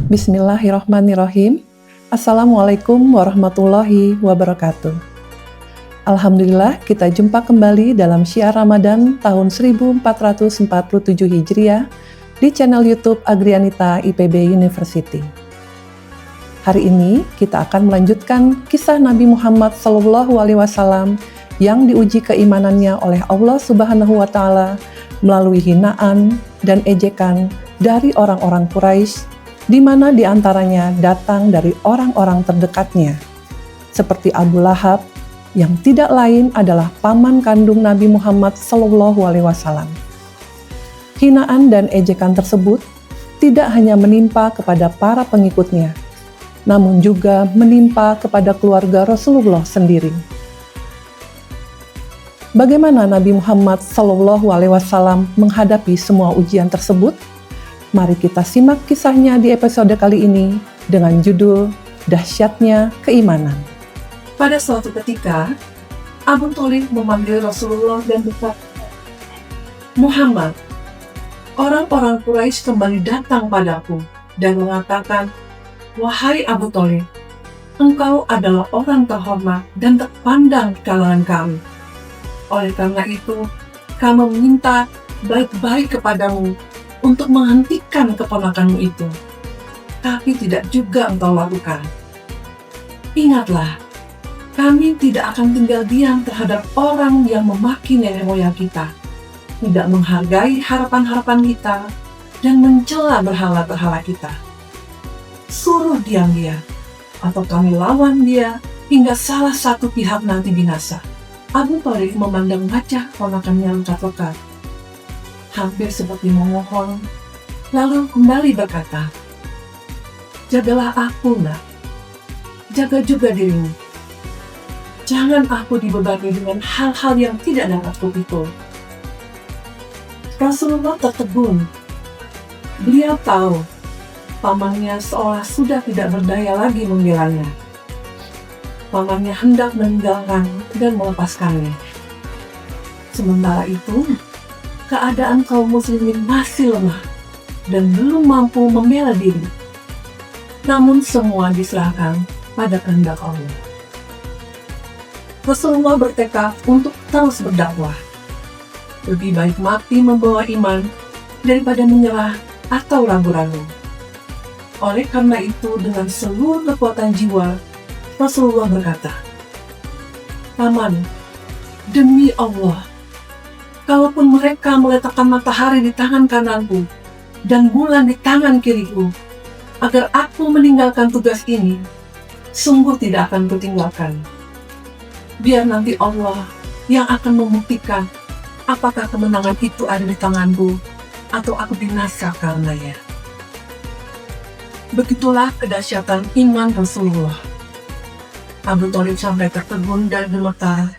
Bismillahirrahmanirrahim. Assalamualaikum warahmatullahi wabarakatuh. Alhamdulillah kita jumpa kembali dalam Syiar Ramadan tahun 1447 Hijriah di channel YouTube Agrianita IPB University. Hari ini kita akan melanjutkan kisah Nabi Muhammad SAW yang diuji keimanannya oleh Allah Subhanahu wa Ta'ala melalui hinaan dan ejekan dari orang-orang Quraisy, di mana diantaranya datang dari orang-orang terdekatnya, seperti Abu Lahab, yang tidak lain adalah paman kandung Nabi Muhammad SAW. Hinaan dan ejekan tersebut tidak hanya menimpa kepada para pengikutnya, namun juga menimpa kepada keluarga Rasulullah sendiri. Bagaimana Nabi Muhammad SAW menghadapi semua ujian tersebut? Mari kita simak kisahnya di episode kali ini dengan judul Dahsyatnya Keimanan. Pada suatu ketika, Abu Thalib memanggil Rasulullah dan berkata, "Muhammad, orang-orang Quraisy kembali datang padaku dan mengatakan, 'Wahai Abu Thalib, engkau adalah orang terhormat dan terpandang di kalangan kami. Oleh karena itu, kami meminta baik-baik kepadamu untuk menghentikan keponakanmu itu. Tapi tidak juga engkau lakukan. Ingatlah, kami tidak akan tinggal diam terhadap orang yang memaki nenek moyang kita, tidak menghargai harapan-harapan kita, dan mencela berhala-berhala kita. Suruh diam dia, atau kami lawan dia hingga salah satu pihak nanti binasa." Abu Thalib memandang wajah ponakannya lekat-lekat, hampir seperti memohon, lalu kembali berkata, "Jagalah aku, nak. Jaga juga dirimu. Jangan aku dibebani dengan hal-hal yang tidak dapat kupikul." Rasulullah tertegun. Beliau tahu pamannya seolah sudah tidak berdaya lagi membelanya. Pamannya hendak meninggalkan dan melepaskannya. Sementara itu, keadaan kaum muslimin masih lemah dan belum mampu membela diri. Namun semua diserahkan pada kehendak Allah. Rasulullah bertekad untuk terus berdakwah. Lebih baik mati membawa iman daripada menyerah atau ragu-ragu. Oleh karena itu, dengan seluruh kekuatan jiwa, Rasulullah berkata, "Paman, demi Allah, kalaupun mereka meletakkan matahari di tangan kananku dan bulan di tangan kiriku, agar aku meninggalkan tugas ini, sungguh tidak akan kutinggalkan. Biar nanti Allah yang akan membuktikan apakah kemenangan itu ada di tanganku atau aku binasa karenanya." Begitulah kedahsyatan iman Rasulullah. Abu Thalib sampai tertegun dan gemetar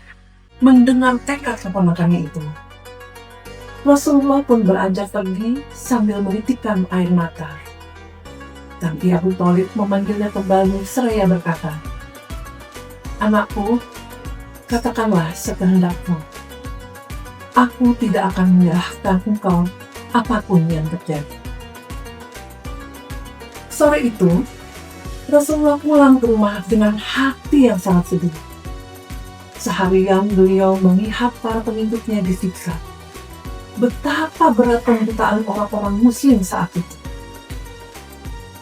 mendengar tekad keponakannya itu. Rasulullah pun beranjak pergi sambil menitikkan air mata. Tapi Abu Thalib memanggilnya kembali seraya berkata, "Anakku, katakanlah sekehendakmu. Aku tidak akan menyerahkan engkau apapun yang terjadi." Sore itu, Rasulullah pulang ke rumah dengan hati yang sangat sedih. Seharian beliau melihat para pengikutnya disiksa. Betapa berat penderitaan orang-orang muslim saat itu.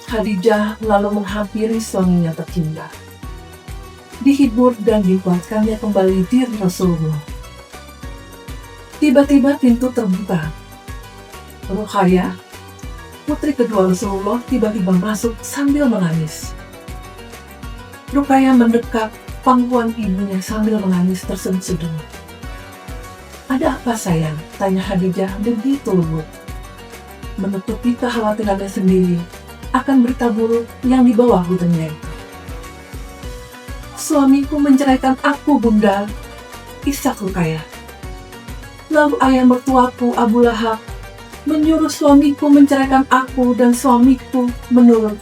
Khadijah lalu menghampiri suaminya tercinta. Dihibur dan dikuatkannya kembali diri Rasulullah. Tiba-tiba pintu terbuka. Ruqayyah, putri kedua Rasulullah, tiba-tiba masuk sambil menangis. Ruqayyah mendekat pangkuan ibunya sambil menangis terseduh-seduh. "Ada apa sayang?" tanya Khadijah begitu lembut, menutupi kekhawatirannya sendiri akan berita buruk yang dibawa putrinya itu. "Suamiku menceraikan aku, Bunda," isak Ruqayyah. "Lalu ayah mertuaku Abu Lahab menyuruh suamiku menceraikan aku dan suamiku menurut.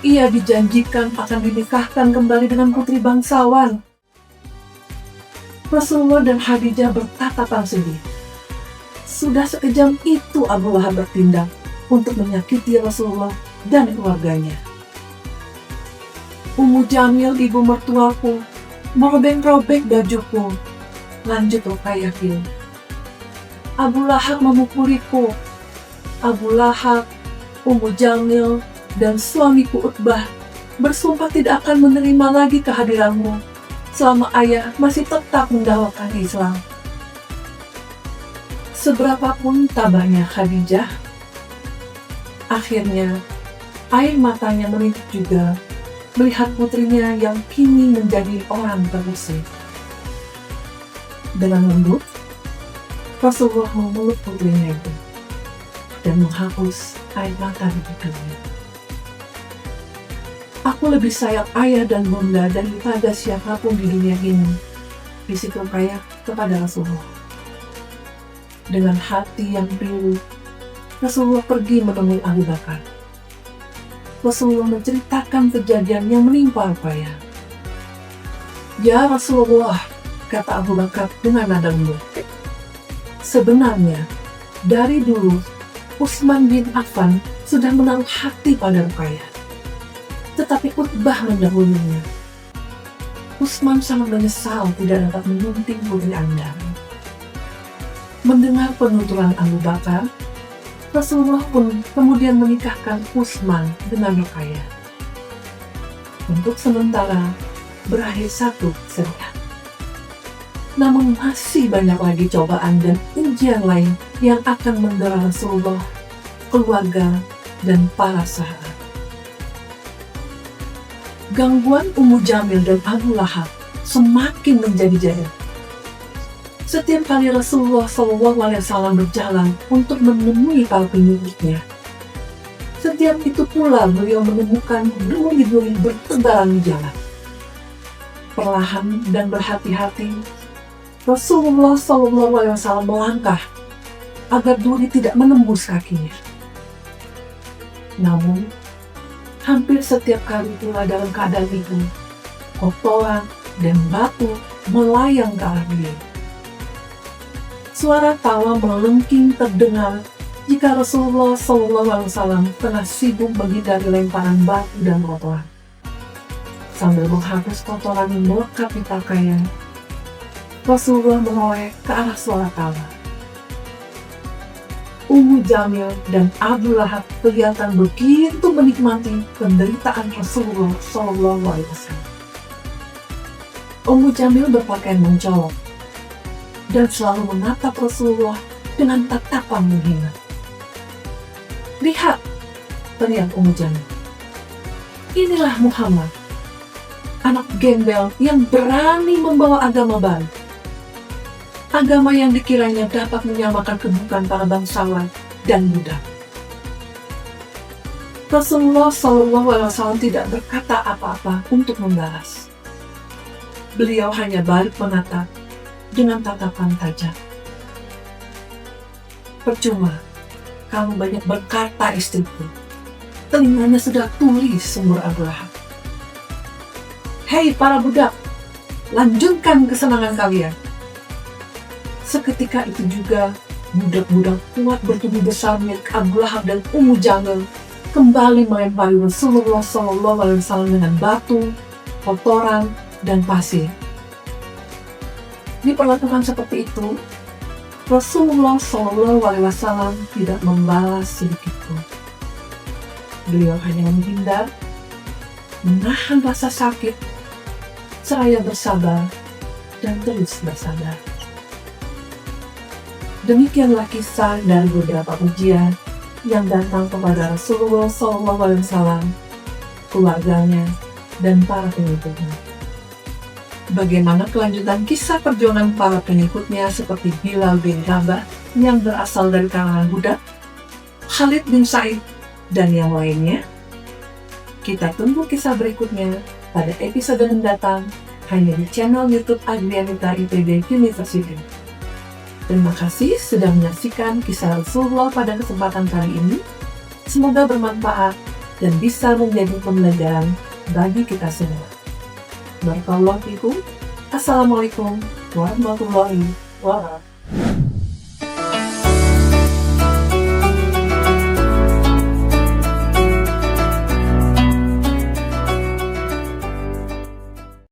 Ia dijanjikan akan dinikahkan kembali dengan putri bangsawan." Rasulullah dan Khadijah bertatapan sedih. Sudah sekejam itu Abu Lahab bertindak untuk menyakiti Rasulullah dan keluarganya. Ummu Jamil, ibu mertuaku, merobek-robek bajuku. Lanjut Ruqayyah. Abu Lahab memukuliku. Abu Lahab, Ummu Jamil, dan suamiku Utbah bersumpah tidak akan menerima lagi kehadiranmu selama ayah masih tetap mendakwakan Islam. Seberapapun tabahnya Khadijah, akhirnya air matanya menitik juga melihat putrinya yang kini menjadi orang terusir. Dengan lembut, Rasulullah memeluk putrinya itu dan menghapus air mata di bibirnya. Aku lebih sayang ayah dan bunda daripada siapapun di dunia ini, bisik Ruqayyah kepada Rasulullah. Dengan hati yang pilu, Rasulullah pergi menemui Abu Bakar. Rasulullah menceritakan kejadian yang menimpa Ruqayyah. Ya Rasulullah, kata Abu Bakar dengan nada lembut. Sebenarnya, dari dulu, Utsman bin Affan sudah menaruh hati pada Ruqayyah. Tetapi Utbah mendahulunya. Utsman sangat menyesal tidak dapat menyunting putri Anda. Mendengar penuturan Abu Bakar, Rasulullah pun kemudian menikahkan Utsman dengan Ruqayyah. Untuk sementara, berakhir satu kesedihan. Namun masih banyak lagi cobaan dan ujian lain yang akan mendera Rasulullah, keluarga, dan para sahabat. Gangguan Ummu Jamil dan Abu Lahab semakin menjadi-jadi. Setiap kali Rasulullah SAW berjalan untuk menemui para pengikutnya, setiap itu pula beliau menemukan duri-duri bertebaran di jalan. Perlahan dan berhati-hati, Rasulullah SAW melangkah agar duri tidak menembus kakinya. Namun, hampir setiap kali pula dalam keadaan itu, kotoran dan batu melayang ke arah beliau. Suara tawa melengking terdengar jika Rasulullah SAW tengah sibuk menghindari lemparan batu dan kotoran. Sambil menghapus kotoran yang melekat di pakaian, Rasulullah menoleh ke arah suara tawa. Ummu Jamil dan Abu Lahab kelihatan begitu menikmati penderitaan Rasulullah SAW. Ummu Jamil berpakaian mencolok dan selalu menatap Rasulullah dengan tatapan menghina. Lihat, teriak Ummu Jamil. Inilah Muhammad, anak gembel yang berani membawa agama baru. Agama yang dikiranya dapat menyamakan kedudukan para bangsawan dan budak. Rasulullah SAW tidak berkata apa-apa untuk membalas. Beliau hanya balik menatap dengan tatapan tajam. Percuma, kamu banyak berkata istriku. Telinganya sudah tuli, sumur Abu Lahab. Hei para budak, lanjutkan kesenangan kalian. Seketika itu juga, budak-budak kuat bertubuh besar milik Abu Lahab dan Ummu Jamil kembali melempari Rasulullah SAW dengan batu, kotoran, dan pasir. Diperlakukan seperti itu, Rasulullah SAW tidak membalas sedikitpun. Beliau hanya menghindar, menahan rasa sakit, seraya bersabar, dan terus bersabar. Demikianlah kisah dari beberapa ujian yang datang kepada Rasulullah SAW, keluarganya, dan para pengikutnya. Bagaimana kelanjutan kisah perjuangan para pengikutnya seperti Bilal bin Rabah yang berasal dari kalangan budak, Khalid bin Sa'id, dan yang lainnya? Kita tunggu kisah berikutnya pada episode mendatang hanya di channel YouTube Adrianita IPB University. Terima kasih sudah menyaksikan kisah Rasulullah pada kesempatan kali ini. Semoga bermanfaat dan bisa menjadi pembelajaran bagi kita semua. Barakallahu fikum. Assalamualaikum warahmatullahi wabarakatuh.